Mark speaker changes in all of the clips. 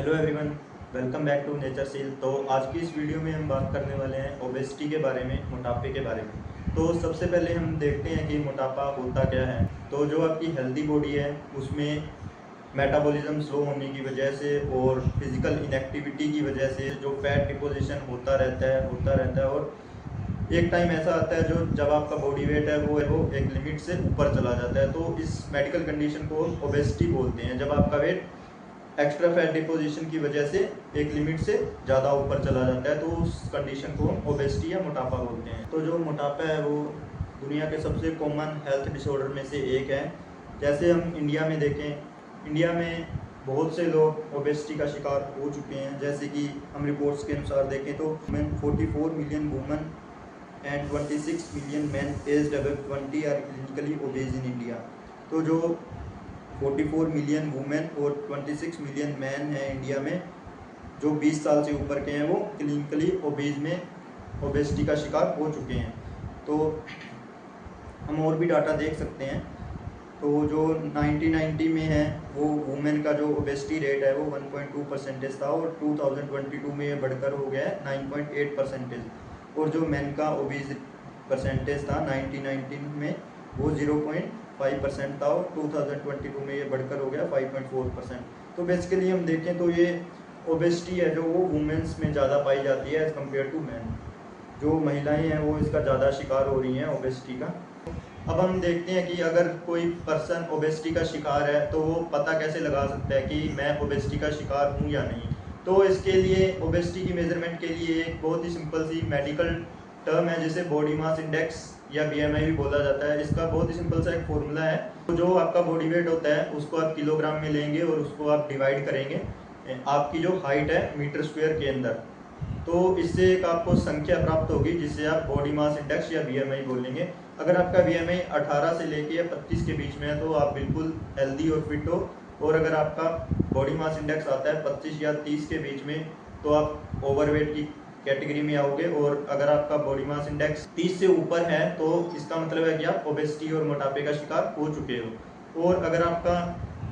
Speaker 1: Hello everyone, welcome back to nature seal. तो आज की इस वीडियो में हम बात करने वाले हैं ओबेसिटी के बारे में, मोटापे के बारे में। तो सबसे पहले हम देखते हैं कि मोटापा होता क्या है। तो जो आपकी हेल्दी बॉडी है उसमें मेटाबॉलिज्म स्लो होने की वजह से और फिजिकल इनएक्टिविटी की वजह से जो फैट डिपोजिशन होता रहता है और एक टाइम ऐसा आता है जो जब आपका बॉडी वेट है वो एक लिमिट से ऊपर चला जाता है। तो इस मेडिकल कंडीशन को ओबेसिटी बोलते हैं, जब आपका वेट एक्स्ट्रा फैट डिपोजिशन की वजह से एक लिमिट से ज़्यादा ऊपर चला जाता है, तो उस कंडीशन को हम ओबेसिटी या मोटापा बोलते हैं। तो जो मोटापा है वो दुनिया के सबसे कॉमन हेल्थ डिसऑर्डर में से एक है। जैसे हम इंडिया में देखें, इंडिया में बहुत से लोग ओबेसिटी का शिकार हो चुके हैं। जैसे कि हम रिपोर्ट्स के अनुसार देखें तो 44 million women and 26 million man aged above 20 are clinically obese in India. तो जो 44 मिलियन वुमेन और 26 मिलियन मैन हैं इंडिया में जो 20 साल से ऊपर के हैं, वो क्लिनिकली ओबेज में ओबेसिटी का शिकार हो चुके हैं। तो हम और भी डाटा देख सकते हैं। तो जो 1990 में है वो वुमेन का जो ओबेसिटी रेट है वो 1.2% था और 2022 में ये बढ़कर हो गया है 9.8%। और जो मैन का ओबेज परसेंटेज था 1919 में वो 0.5% था और 2022 में ये बढ़कर हो गया 5.4%। तो बेसिकली हम देखें तो ये ओबेसिटी है जो वो वुमेन्स में ज़्यादा पाई जाती है एज़ कम्पेयर टू मैन। जो महिलाएं हैं वो इसका ज़्यादा शिकार हो रही हैं ओबेसिटी का। अब हम देखते हैं कि अगर कोई पर्सन ओबेसिटी का शिकार है तो वो पता कैसे लगा सकता है कि मैं ओबेसिटी का शिकार हूँ या नहीं। तो इसके लिए ओबेसिटी की मेजरमेंट के लिए एक बहुत ही सिंपल सी मेडिकल टर्म है जिसे बॉडी मास इंडेक्स या BMI भी बोला जाता है। इसका बहुत ही सिंपल सा एक फॉर्मूला है। तो जो आपका बॉडी वेट होता है उसको आप किलोग्राम में लेंगे और उसको आप डिवाइड करेंगे आपकी जो हाइट है मीटर स्क्वायर के अंदर। तो इससे एक आपको संख्या प्राप्त होगी जिसे आप बॉडी मास इंडेक्स या BMI बोलेंगे। अगर आपका BMI 18 से लेके या 25 के बीच में है तो आप बिल्कुल हेल्दी और फिट हो। और अगर आपका बॉडी मास इंडेक्स आता है 25 या 30 के बीच में तो आप ओवरवेट की कैटेगरी में आओगे। और अगर आपका बॉडी मास इंडेक्स 30 से ऊपर है तो इसका मतलब है कि आप ओबेसिटी और मोटापे का शिकार हो चुके हो। और अगर आपका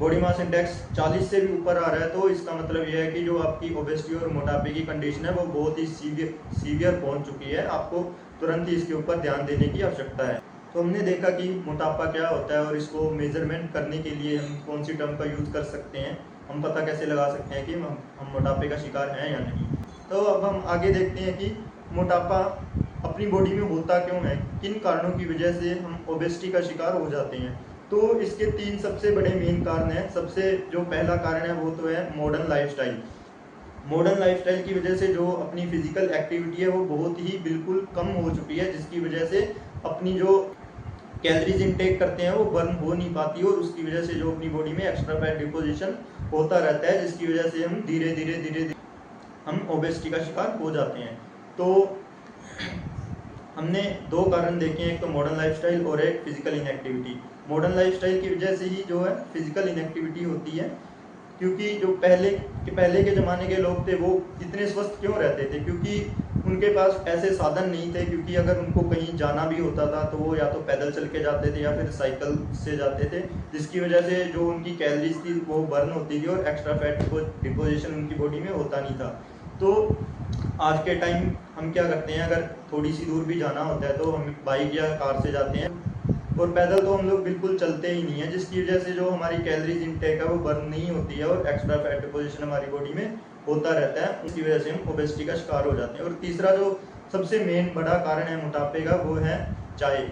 Speaker 1: बॉडी मास इंडेक्स 40 से भी ऊपर आ रहा है तो इसका मतलब यह है कि जो आपकी ओबेसिटी और मोटापे की कंडीशन है वो बहुत ही सीवियर पहुंच चुकी है। आपको तुरंत ही इसके ऊपर ध्यान देने की आवश्यकता है। तो हमने देखा कि मोटापा क्या होता है और इसको मेजरमेंट करने के लिए हम कौन सी टर्म का यूज़ कर सकते हैं, हम पता कैसे लगा सकते हैं कि हम मोटापे का शिकार हैं या नहीं। तो अब हम आगे देखते हैं कि मोटापा अपनी बॉडी में होता क्यों है, किन कारणों की वजह से हम ओबेसिटी का शिकार हो जाते हैं। तो इसके 3 सबसे बड़े मेन कारण हैं। सबसे जो पहला कारण है वो तो है मॉडर्न लाइफस्टाइल। मॉडर्न लाइफस्टाइल की वजह से जो अपनी फिजिकल एक्टिविटी है वो बहुत ही बिल्कुल कम हो चुकी है, जिसकी वजह से अपनी जो कैलोरीज इनटेक करते हैं वो बर्न हो नहीं पाती और उसकी वजह से जो अपनी बॉडी में एक्स्ट्रा फैट डिपोजिशन होता रहता है, जिसकी वजह से हम धीरे धीरे हम ओबेसिटी का शिकार हो जाते हैं। तो हमने 2 कारण देखे हैं, एक तो मॉडर्न लाइफस्टाइल और एक फिजिकल इनएक्टिविटी। मॉडर्न लाइफस्टाइल की वजह से ही जो है फिजिकल इनएक्टिविटी होती है, क्योंकि जो पहले के ज़माने के लोग थे वो इतने स्वस्थ क्यों रहते थे, क्योंकि उनके पास ऐसे साधन नहीं थे। क्योंकि अगर उनको कहीं जाना भी होता था तो वो या तो पैदल चल के जाते थे या फिर साइकिल से जाते थे, जिसकी वजह से जो उनकी कैलोरीज थी वो बर्न होती थी और एक्स्ट्रा फैट डिपोजिशन उनकी बॉडी में होता नहीं था। तो आज के टाइम हम क्या करते हैं, अगर थोड़ी सी दूर भी जाना होता है तो हम बाइक या कार से जाते हैं और पैदल तो हम लोग बिल्कुल चलते ही नहीं है, जिसकी वजह से जो हमारी कैलोरीज इनटेक है वो बर्न नहीं होती है और एक्स्ट्रा फैट डिपोजिशन हमारी बॉडी में होता रहता है। उसकी वजह से हम ओबेसिटी का शिकार हो जाते हैं। और तीसरा जो सबसे मेन बड़ा कारण है मोटापे का वो है चाय।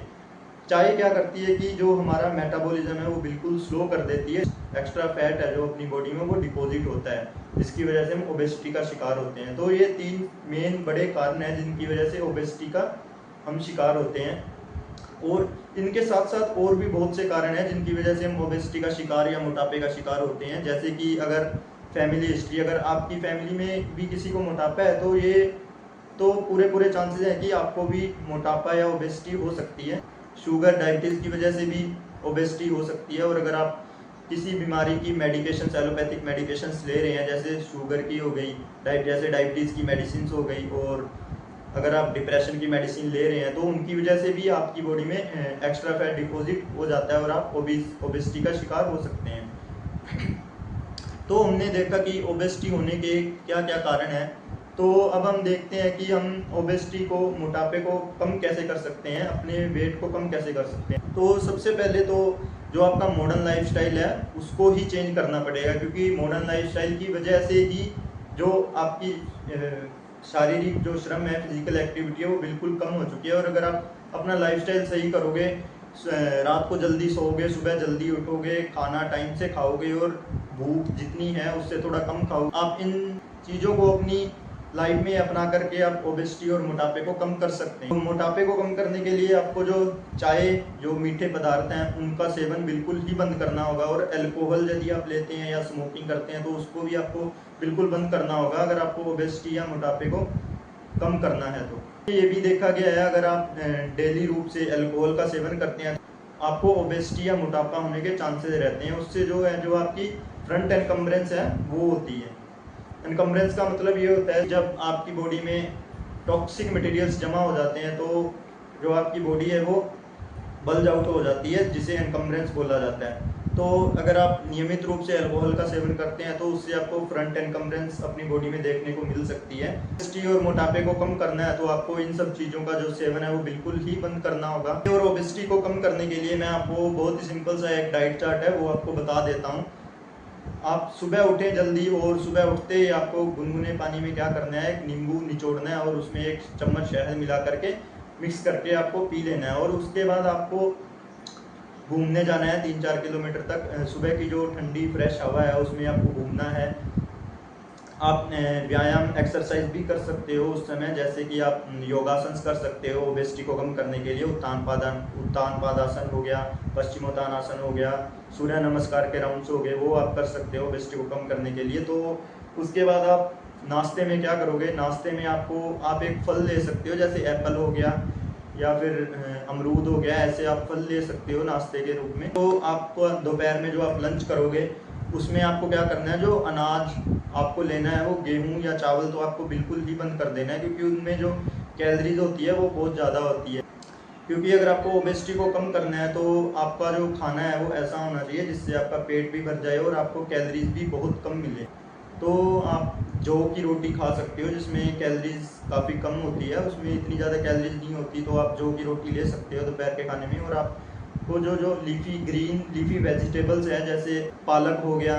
Speaker 1: चाय क्या करती है कि जो हमारा मेटाबॉलिज्म है वो बिल्कुल स्लो कर देती है। एक्स्ट्रा फैट है जो अपनी बॉडी में वो डिपॉजिट होता है, जिसकी वजह से हम ओबेसिटी का शिकार होते हैं। तो ये 3 मेन बड़े कारण हैं जिनकी वजह से ओबेसिटी का हम शिकार होते हैं। और इनके साथ साथ और भी बहुत से कारण हैं जिनकी वजह से हम ओबेसिटी का शिकार या मोटापे का शिकार होते हैं। जैसे कि अगर फैमिली हिस्ट्री, अगर आपकी फैमिली में भी किसी को मोटापा है तो ये तो पूरे चांसेस हैं कि आपको भी मोटापा या ओबेसिटी हो सकती है। शुगर डायबिटीज़ की वजह से भी ओबेसिटी हो सकती है। और अगर आप किसी बीमारी की मेडिकेशन, एलोपैथिक मेडिकेशंस ले रहे हैं, जैसे शुगर की हो गई, जैसे डायबिटीज़ की मेडिसिन हो गई, और अगर आप डिप्रेशन की मेडिसिन ले रहे हैं तो उनकी वजह से भी आपकी बॉडी में एक्स्ट्रा फैट डिपॉजिट हो जाता है और आप ओबेसिटी का शिकार हो सकते हैं। तो हमने देखा कि ओबेसिटी होने के क्या क्या कारण हैं। तो अब हम देखते हैं कि हम ओबेसिटी को, मोटापे को कम कैसे कर सकते हैं, अपने वेट को कम कैसे कर सकते हैं। तो सबसे पहले तो जो आपका मॉडर्न लाइफस्टाइल है उसको ही चेंज करना पड़ेगा, क्योंकि मॉडर्न लाइफस्टाइल की वजह से ही जो आपकी शारीरिक जो श्रम है, फिजिकल एक्टिविटी है, वो बिल्कुल कम हो चुकी है। और अगर आप अपना लाइफस्टाइल सही करोगे, रात को जल्दी सोओगे, सुबह जल्दी उठोगे, खाना टाइम से खाओगे और भूख जितनी है उससे थोड़ा कम खाओगे, आप इन चीज़ों को अपनी लाइफ में अपना करके आप ओबेसिटी और मोटापे को कम कर सकते हैं। तो मोटापे को कम करने के लिए आपको जो चाय, जो मीठे पदार्थ हैं, उनका सेवन बिल्कुल ही बंद करना होगा। और अल्कोहल यदि आप लेते हैं या स्मोकिंग करते हैं तो उसको भी आपको बिल्कुल बंद करना होगा, अगर आपको ओबेसिटी या मोटापे को कम करना है। तो ये भी देखा गया है, अगर आप डेली रूप से अल्कोहल का सेवन करते हैं आपको ओबेसिटी या मोटापा होने के चांसेस रहते हैं। उससे जो है, जो आपकी फ्रंट एनकम्बरेंस है वो होती है। एनकम्बरेंस का मतलब ये होता है जब आपकी बॉडी में टॉक्सिक मटेरियल्स जमा हो जाते हैं तो जो आपकी बॉडी है वो बल्ज आउट हो जाती है, जिसे एनकम्बरेंस बोला जाता है। तो अगर आप नियमित रूप से अल्कोहल का सेवन करते हैं तो उससे आपको फ्रंट एनकम्बरेंस अपनी बॉडी में देखने को मिल सकती है। ओबेसिटी और मोटापे को कम करना है तो आपको इन सब चीज़ों का जो सेवन है वो बिल्कुल ही बंद करना होगा। और ओबेसिटी को कम करने के लिए मैं आपको बहुत ही सिंपल सा एक डाइट चार्ट है वो आपको बता देता हूँ। आप सुबह उठें जल्दी, और सुबह उठते ही आपको गुनगुने पानी में क्या करना है, एक नींबू निचोड़ना है और उसमें 1 चम्मच शहद मिला करके मिक्स करके आपको पी लेना है। और उसके बाद आपको घूमने जाना है 3-4 किलोमीटर तक। सुबह की जो ठंडी फ्रेश हवा है उसमें आपको घूमना है। आप व्यायाम एक्सरसाइज भी कर सकते हो उस समय, जैसे कि आप योगासन कर सकते हो ओबेसिटी को कम करने के लिए। उत्तान पादासन हो गया, पश्चिमोत्तानासन हो गया, सूर्य नमस्कार के राउंड्स हो गए, वो आप कर सकते हो ओबेसिटी को कम करने के लिए। तो उसके बाद आप नाश्ते में क्या करोगे, नाश्ते में आप एक फल ले सकते हो, जैसे एप्पल हो गया या फिर अमरूद हो गया, ऐसे आप फल ले सकते हो नाश्ते के रूप में। तो आपको दोपहर में जो आप लंच करोगे उसमें आपको क्या करना है, जो अनाज आपको लेना है वो गेहूं या चावल तो आपको बिल्कुल ही बंद कर देना है, क्योंकि उनमें जो कैलोरीज होती है वो बहुत ज़्यादा होती है। क्योंकि अगर आपको ओबेसिटी को कम करना है तो आपका जो खाना है वो ऐसा होना चाहिए जिससे आपका पेट भी भर जाए और आपको कैलोरीज भी बहुत कम मिले। तो आप जौ की रोटी खा सकते हो जिसमें कैलोरीज काफ़ी कम होती है, उसमें इतनी ज़्यादा कैलोरीज नहीं होती, तो आप जौ की रोटी ले सकते हो दोपहर के खाने में। और आपको जो ग्रीन लीफी वेजिटेबल्स हैं, जैसे पालक हो गया,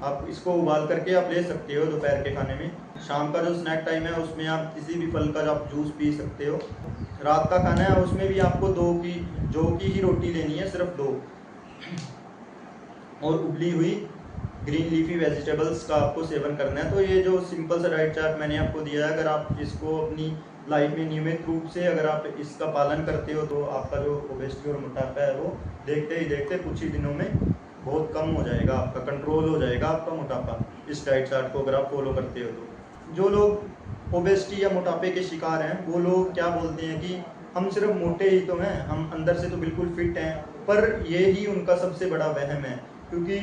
Speaker 1: आप इसको उबाल करके आप ले सकते हो दोपहर के खाने में। शाम का जो स्नैक टाइम है उसमें आप किसी भी फल का आप जूस पी सकते हो। रात का खाना है उसमें भी आपको जौ की ही रोटी लेनी है, सिर्फ 2, और उबली हुई ग्रीन लीफी वेजिटेबल्स का आपको सेवन करना है। तो ये जो सिंपल सा डाइट चार्ट मैंने आपको दिया है, अगर आप इसको अपनी लाइफ में नियमित रूप से अगर आप इसका पालन करते हो तो आपका जो ओबेसिटी और मोटापा है वो देखते ही देखते कुछ ही दिनों में बहुत कम हो जाएगा, आपका कंट्रोल हो जाएगा आपका मोटापा, इस डाइट चार्ट को अगर आप फॉलो करते हो तो। जो लोग ओबेसिटी या मोटापे के शिकार हैं वो लोग क्या बोलते हैं कि हम सिर्फ मोटे ही तो हैं, हम अंदर से तो बिल्कुल फिट हैं, पर ये ही उनका सबसे बड़ा वहम है। क्योंकि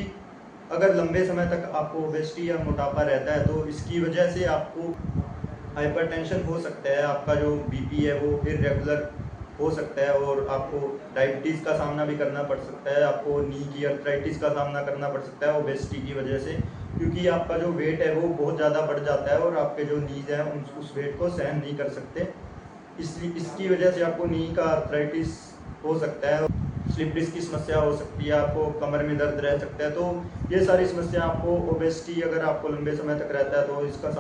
Speaker 1: अगर लंबे समय तक आपको ओबेसिटी या मोटापा रहता है तो इसकी वजह से आपको हाइपरटेंशन हो सकता है, आपका जो बीपी है वो इरेगुलर हो सकता है, और आपको डायबिटीज़ का सामना भी करना पड़ सकता है, आपको नी की अर्थराइटिस का सामना करना पड़ सकता है ओबेसिटी की वजह से, क्योंकि आपका जो वेट है वो बहुत ज़्यादा बढ़ जाता है और आपके जो नीज हैं उस वेट को सहन नहीं कर सकते। इसलिए इसकी वजह से आपको नी का अर्थराइटिस हो सकता है, स्लिप डिस्क की समस्या हो सकती है, आपको कमर में दर्द रह सकता है। तो ये सारी समस्या आपको ओबेसिटी अगर आपको लंबे समय तक रहता है तो इनका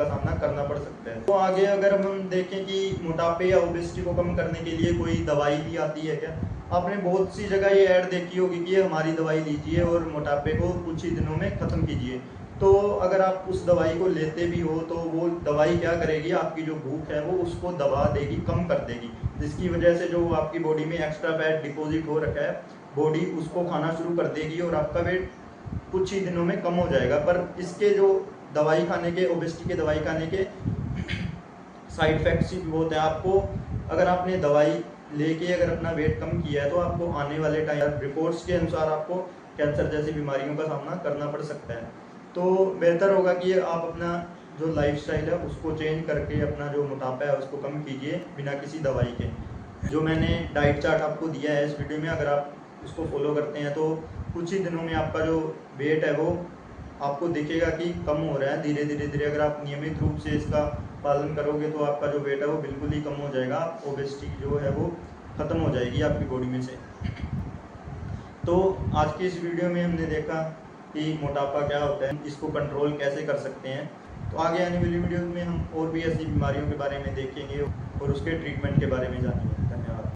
Speaker 1: सामना करना पड़ सकता है। तो आगे अगर हम देखें कि मोटापे या ओबेसिटी को कम करने के लिए कोई दवाई भी आती है क्या, आपने बहुत सी जगह ये ऐड देखी होगी कि हमारी दवाई लीजिए और मोटापे को कुछ ही दिनों में ख़त्म कीजिए। तो अगर आप उस दवाई को लेते भी हो तो वो दवाई क्या करेगी, आपकी जो भूख है वो उसको दबा देगी, कम कर देगी, जिसकी वजह से जो आपकी बॉडी में एक्स्ट्रा फैट डिपॉजिट हो रखा है बॉडी उसको खाना शुरू कर देगी और आपका वेट कुछ ही दिनों में कम हो जाएगा। पर इसके जो दवाई खाने के, ओबेसिटी के दवाई खाने के साइड इफेक्ट्स ही बहुत है। आपको अगर आपने दवाई लेके अगर अपना वेट कम किया है तो आपको आने वाले टाइम रिपोर्ट्स के अनुसार आपको कैंसर जैसी बीमारियों का सामना करना पड़ सकता है। तो बेहतर होगा कि आप अपना जो लाइफस्टाइल है उसको चेंज करके अपना जो मोटापा है उसको कम कीजिए बिना किसी दवाई के। जो मैंने डाइट चार्ट आपको दिया है इस वीडियो में, अगर आप उसको फॉलो करते हैं तो कुछ ही दिनों में आपका जो वेट है वो आपको दिखेगा कि कम हो रहा है धीरे धीरे। अगर आप नियमित रूप से इसका पालन करोगे तो आपका जो वेट है वो बिल्कुल ही कम हो जाएगा, ओबेसिटी जो है वो ख़त्म हो जाएगी आपकी बॉडी में से। तो आज की इस वीडियो में हमने देखा कि मोटापा क्या होता है, इसको कंट्रोल कैसे कर सकते हैं। तो आगे आने वाली वीडियो में हम और भी ऐसी बीमारियों के बारे में देखेंगे और उसके ट्रीटमेंट के बारे में जानेंगे।